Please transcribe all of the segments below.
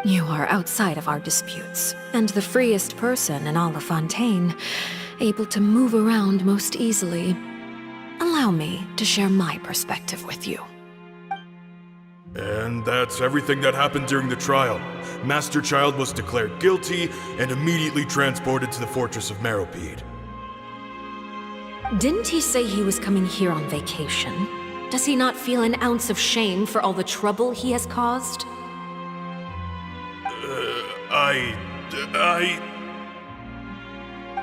You are outside of our disputes, and the freest person in all of Fontaine, able to move around most easily. Allow me to share my perspective with you. And that's everything that happened during the trial. Master Child was declared guilty and immediately transported to the Fortress of Meropide. Didn't he say he was coming here on vacation? Does he not feel an ounce of shame for all the trouble he has caused?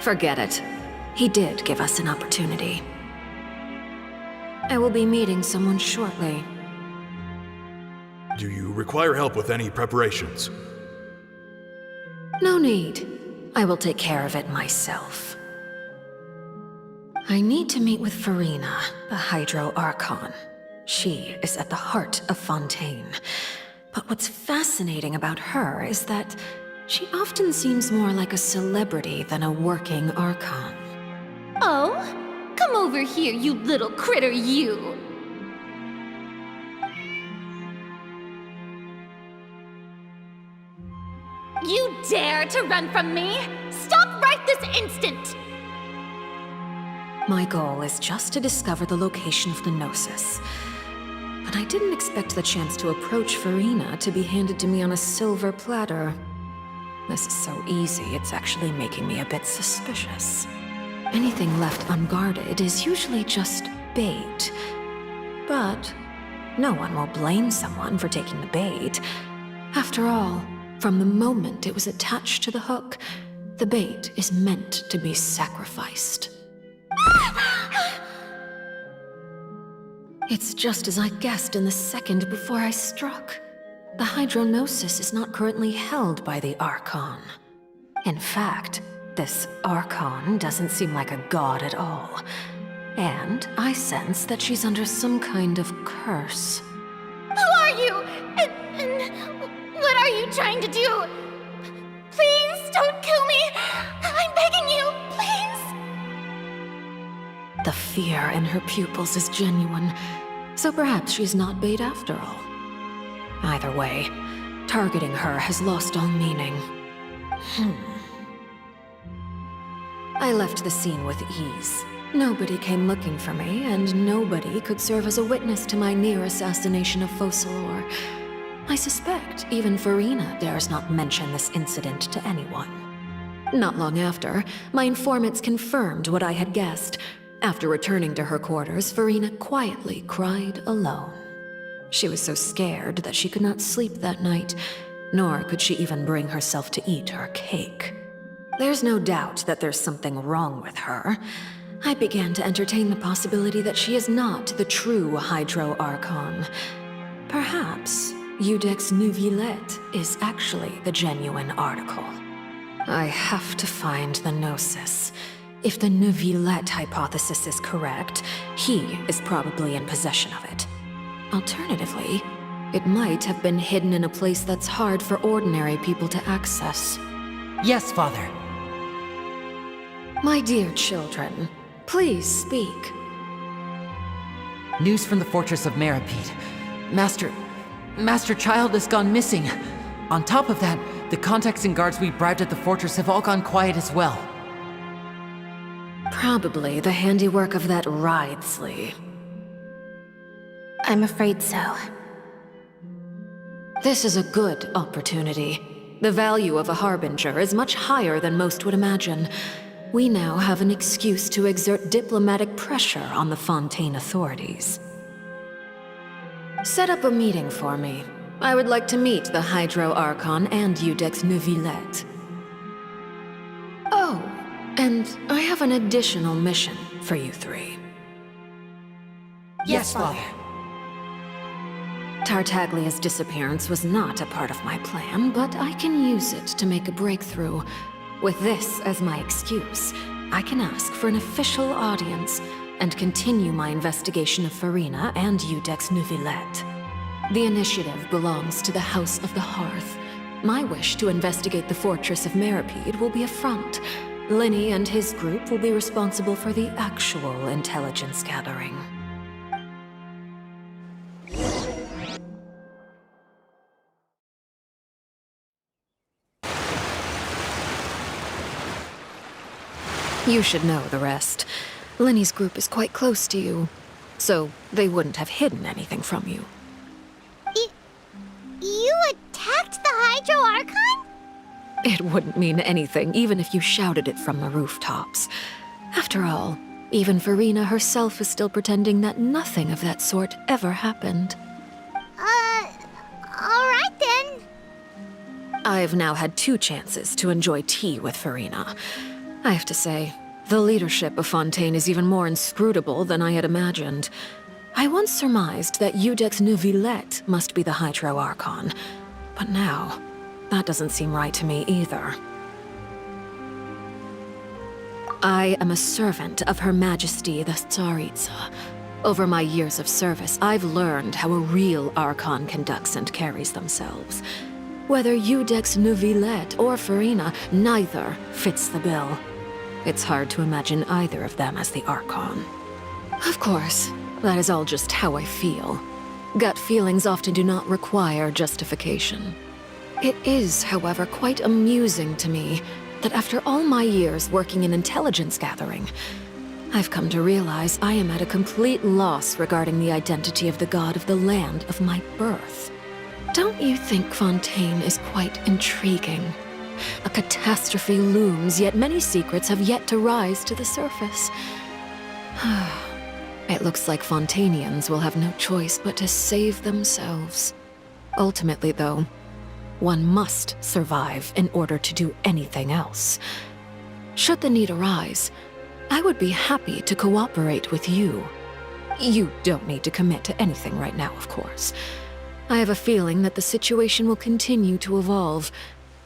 Forget it. He did give us an opportunity. I will be meeting someone shortly. Do you require help with any preparations? No need. I will take care of it myself. I need to meet with Furina, the Hydro Archon. She is at the heart of Fontaine. But what's fascinating about her is that she often seems more like a celebrity than a working Archon. Oh? Come over here, you little critter, you! You dare to run from me? Stop right this instant! My goal is just to discover the location of the Gnosis. But I didn't expect the chance to approach Furina to be handed to me on a silver platter. This is so easy, it's actually making me a bit suspicious. Anything left unguarded is usually just bait. But no one will blame someone for taking the bait. After all, from the moment it was attached to the hook, the bait is meant to be sacrificed. It's just as I guessed in the second before I struck. The Hydronosis is not currently held by the Archon. In fact, this Archon doesn't seem like a god at all. And I sense that she's under some kind of curse. Who are you? And what are you trying to do? Please don't kill me! I'm begging you, please! The fear in her pupils is genuine, so perhaps she's not bait after all. Either way, targeting her has lost all meaning. I left the scene with ease. Nobody came looking for me, and nobody could serve as a witness to my near assassination of Focalor. I suspect even Furina dares not mention this incident to anyone. Not long after, my informants confirmed what I had guessed. After returning to her quarters, Furina quietly cried alone. She was so scared that she could not sleep that night, nor could she even bring herself to eat her cake. There's no doubt that there's something wrong with her. I began to entertain the possibility that she is not the true Hydro Archon. Perhaps Iudex Neuvillette is actually the genuine article. I have to find the Gnosis. If the Neuvillette hypothesis is correct, he is probably in possession of it. Alternatively, it might have been hidden in a place that's hard for ordinary people to access. Yes, Father. My dear children, please speak. News from the Fortress of Meropide. Master Child has gone missing. On top of that, the contacts and guards we bribed at the fortress have all gone quiet as well. Probably the handiwork of that Ridesley. I'm afraid so. This is a good opportunity. The value of a Harbinger is much higher than most would imagine. We now have an excuse to exert diplomatic pressure on the Fontaine authorities. Set up a meeting for me. I would like to meet the Hydro Archon and Iudex Neuvillette. Oh, and I have an additional mission for you three. Yes, Father. Tartaglia's disappearance was not a part of my plan, but I can use it to make a breakthrough. With this as my excuse, I can ask for an official audience and continue my investigation of Furina and Iudex Neuvillette. The initiative belongs to the House of the Hearth. My wish to investigate the Fortress of Meropide will be a front. Linny and his group will be responsible for the actual intelligence gathering. You should know the rest. Lenny's group is quite close to you, so they wouldn't have hidden anything from you. You attacked the Hydro Archon? It wouldn't mean anything, even if you shouted it from the rooftops. After all, even Furina herself is still pretending that nothing of that sort ever happened. Alright then. I've now had 2 chances to enjoy tea with Furina. I have to say, the leadership of Fontaine is even more inscrutable than I had imagined. I once surmised that Iudex Neuvillette must be the Hydro Archon, but now, that doesn't seem right to me either. I am a servant of Her Majesty the Tsaritsa. Over my years of service, I've learned how a real Archon conducts and carries themselves. Whether Iudex Neuvillette or Furina, neither fits the bill. It's hard to imagine either of them as the Archon. Of course, that is all just how I feel. Gut feelings often do not require justification. It is, however, quite amusing to me that after all my years working in intelligence gathering, I've come to realize I am at a complete loss regarding the identity of the god of the land of my birth. Don't you think Fontaine is quite intriguing? A catastrophe looms, yet many secrets have yet to rise to the surface. It looks like Fontainians will have no choice but to save themselves. Ultimately, though, one must survive in order to do anything else. Should the need arise, I would be happy to cooperate with you. You don't need to commit to anything right now, of course. I have a feeling that the situation will continue to evolve,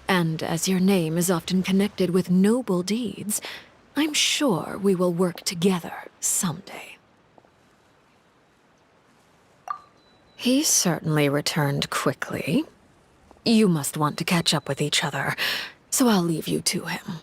and as your name is often connected with noble deeds, I'm sure we will work together someday. He certainly returned quickly. You must want to catch up with each other, so I'll leave you to him.